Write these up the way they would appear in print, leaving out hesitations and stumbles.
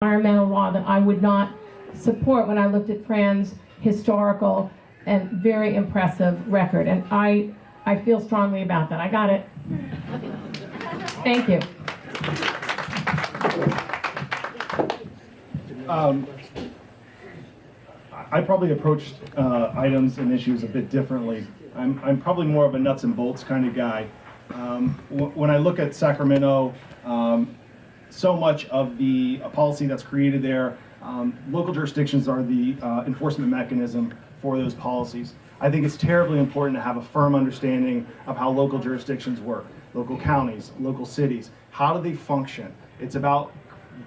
environmental law that I would not support when I looked at Fran's historical and very impressive record. And I feel strongly about that. I got it. Thank you. I probably approached items and issues a bit differently. I'm probably more of a nuts and bolts kind of guy. When I look at Sacramento, so much of the policy that's created there, local jurisdictions are the enforcement mechanism for those policies. I think it's terribly important to have a firm understanding of how local jurisdictions work, local counties, local cities. How do they function? It's about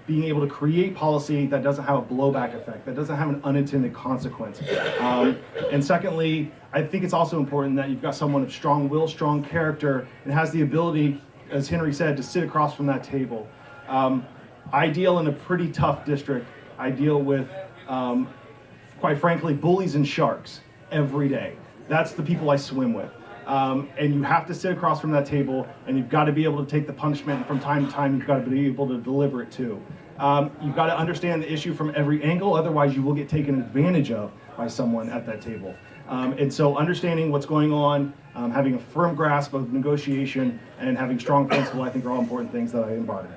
being able to create policy that doesn't have a blowback effect, that doesn't have an unintended consequence. And secondly, I think it's also important that you've got someone of strong will, strong character, and has the ability, as Henry said, to sit across from that table. I deal in a pretty tough district. I deal with, quite frankly, bullies and sharks every day. That's the people I swim with. And you have to sit across from that table, and you've got to be able to take the punishment, and from time to time you've got to be able to deliver it too. You've got to understand the issue from every angle, otherwise you will get taken advantage of by someone at that table. And so understanding what's going on, having a firm grasp of negotiation, and having strong principle, I think are all important things that I embody.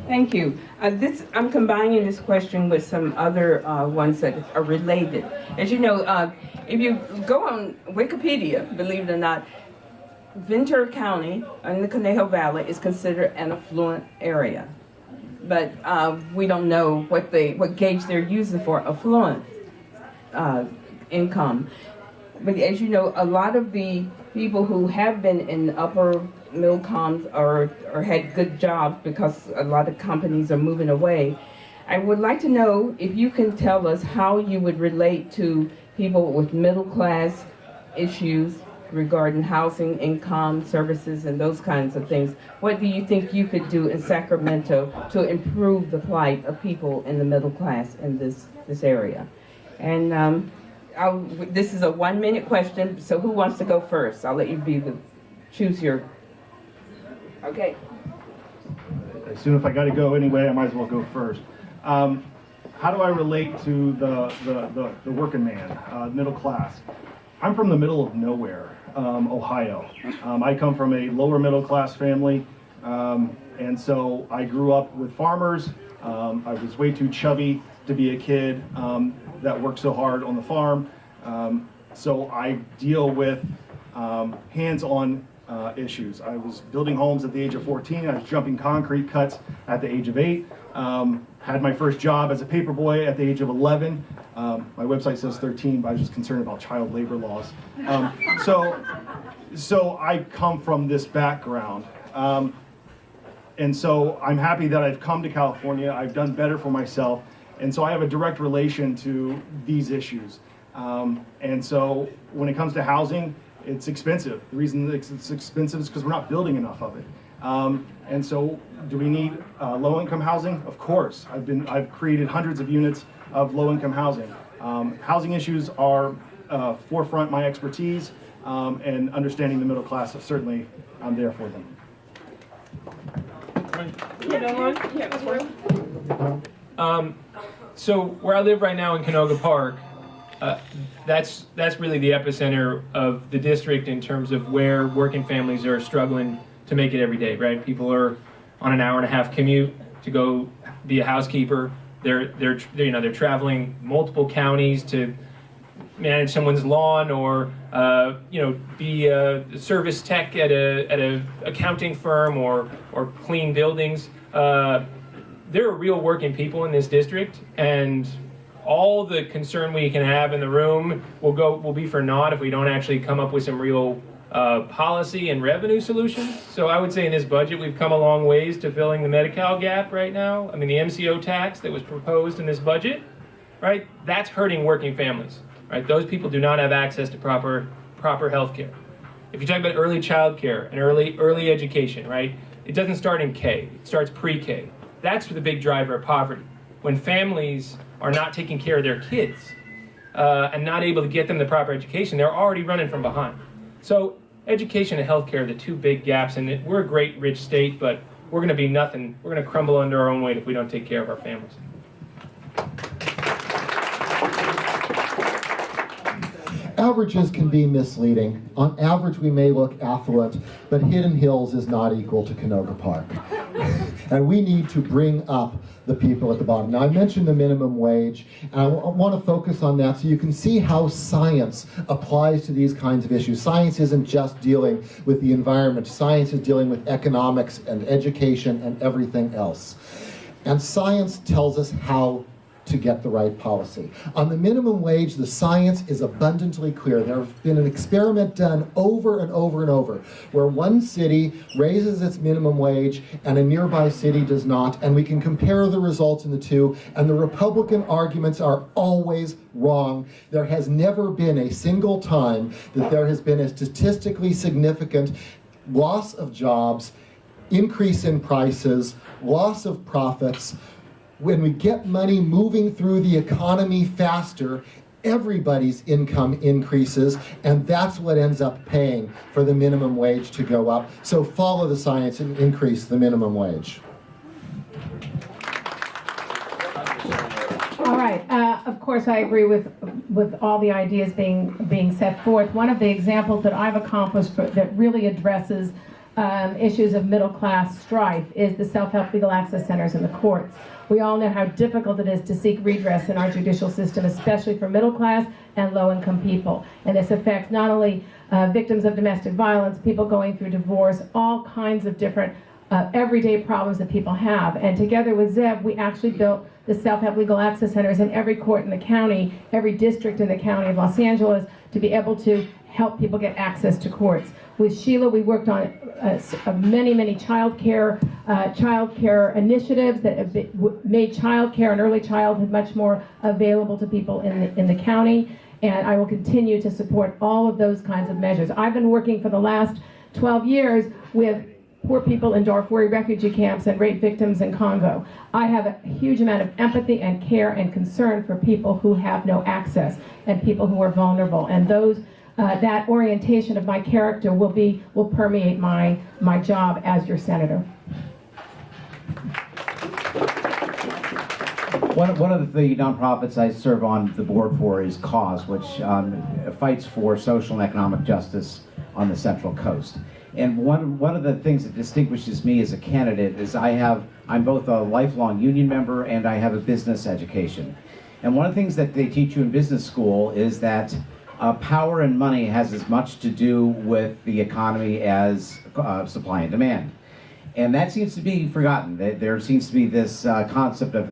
Thank you. I'm combining this question with some other ones that are related. As you know, if you go on Wikipedia, believe it or not, Ventura County in the Conejo Valley is considered an affluent area. But we don't know what gauge they're using for affluent income. But as you know, a lot of the people who have been in upper middle incomes or had good jobs, because a lot of companies are moving away. I would like to know if you can tell us how you would relate to people with middle class issues regarding housing, income, services, and those kinds of things. What do you think you could do in Sacramento to improve the plight of people in the middle class in this area? And this is a 1-minute question, so who wants to go first? I'll let you choose your. Okay. I assume if I got to go anyway, I might as well go first. How do I relate to the working man, middle class? I'm from the middle of nowhere, Ohio. I come from a lower middle class family, and so I grew up with farmers. I was way too chubby to be a kid that worked so hard on the farm. So I deal with hands-on issues. I was building homes at the age of 14. I was jumping concrete cuts at the age of 8. Had my first job as a paperboy at the age of 11. My website says 13, but I was just concerned about child labor laws. So I come from this background. And so I'm happy that I've come to California. I've done better for myself. And so I have a direct relation to these issues. And so when it comes to housing, it's expensive. The reason it's expensive is because we're not building enough of it. And so do we need low-income housing? Of course. I've created hundreds of units of low-income housing. Housing issues are forefront my expertise, and understanding the middle class, certainly I'm there for them. So where I live right now in Canoga Park, that's really the epicenter of the district in terms of where working families are struggling to make it every day, right? People are on an hour-and-a-half commute to go be a housekeeper. They're traveling multiple counties to manage someone's lawn, or be a service tech at a accounting firm, or clean buildings. There are real working people in this district, and all the concern we can have in the room will be for naught if we don't actually come up with some real policy and revenue solutions. So I would say in this budget we've come a long ways to filling the Medi-Cal gap right now. I mean, the MCO tax that was proposed in this budget, right? That's hurting working families, right? Those people do not have access to proper health care. If you talk about early child care and early education, right? It doesn't start in K, it starts pre-K. That's the big driver of poverty. When families are not taking care of their kids and not able to get them the proper education, they're already running from behind. So education and healthcare are the two big gaps, and we're a great, rich state, but we're going to be nothing. We're going to crumble under our own weight if we don't take care of our families. Averages can be misleading. On average, we may look affluent, but Hidden Hills is not equal to Canoga Park. And we need to bring up the people at the bottom. Now, I mentioned the minimum wage, and I want to focus on that so you can see how science applies to these kinds of issues. Science isn't just dealing with the environment. Science is dealing with economics and education and everything else. And science tells us how to get the right policy. On the minimum wage, the science is abundantly clear. There has been an experiment done over and over and over, where one city raises its minimum wage and a nearby city does not, and we can compare the results in the two, and the Republican arguments are always wrong. There has never been a single time that there has been a statistically significant loss of jobs, increase in prices, loss of profits. When we get money moving through the economy faster, everybody's income increases, and that's what ends up paying for the minimum wage to go up. So follow the science and increase the minimum wage. All right. Of course, I agree with all the ideas being set forth. One of the examples that I've accomplished that really addresses issues of middle-class strife is the self-help legal access centers in the courts. We all know how difficult it is to seek redress in our judicial system, especially for middle-class and low-income people. And this affects not only victims of domestic violence, people going through divorce, all kinds of different everyday problems that people have. And together with Zev, we actually built the self-help legal access centers in every court in the county, every district in the county of Los Angeles, to be able to help people get access to courts. With Sheila, we worked on many child care initiatives that have made child care and early childhood much more available to people in the county. And I will continue to support all of those kinds of measures. I've been working for the last 12 years with poor people in Darfuri refugee camps and rape victims in Congo. I have a huge amount of empathy and care and concern for people who have no access and people who are vulnerable. And those that orientation of my character will permeate my job as your senator. One of the nonprofits I serve on the board for is CAUSE, which fights for social and economic justice on the Central Coast. And one of the things that distinguishes me as a candidate is I'm both a lifelong union member and I have a business education. And one of the things that they teach you in business school is that power and money has as much to do with the economy as supply and demand. And that seems to be forgotten. There seems to be this concept of